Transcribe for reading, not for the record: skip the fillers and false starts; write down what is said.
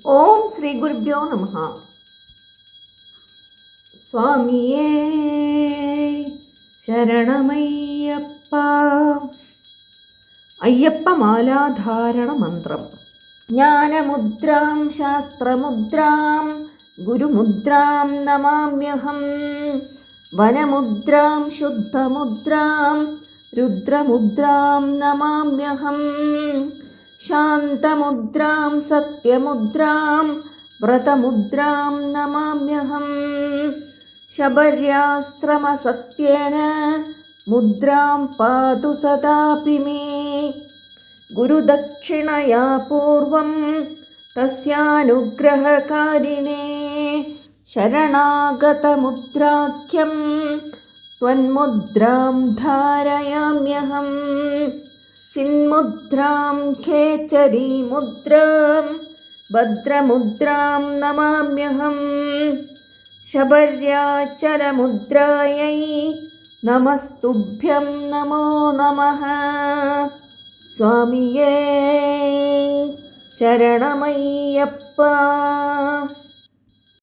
ഓം ശ്രീ ഗുരുഭ്യോ നമഃ. സ്വാമിയേ ശരണമയ്യപ്പ. അയ്യപ്പമാലാധാരണ മന്ത്രം. ജ്ഞാനമുദ്രാം ശാസ്ത്രമുദ്രാം ഗുരുമുദ്രാം നമാമ്യഹം. വനമുദ്രാം ശുദ്ധമുദ്രാം രുദ്രമുദ്രാം നമാമ്യഹം. ശാന്തമുദ്രാം സത്യമുദ്രാം വ്രതമുദ്രാം നമാമ്യഹം. ശബര്യാശ്രമസത്യേന മുദ്രാം പാതു സദാപി മേ. ഗുരുദക്ഷിണയാ പൂർവം തസ്യാനുഗ്രഹകാരിണേ. ശരണാഗതമുദ്രാഖ്യം ത്വന്മുദ്രാം ധാരയാമ്യഹം. ചിന്മുദ്രാം ഖേചരീമുദ്രാം ഭദ്രമുദ്രാം നമാമ്യഹം. ശബര്യാചലമുദ്രായൈ നമസ്തുഭ്യം നമോ നമഃ. സ്വാമിയേ ശരണമയ്യപ്പ.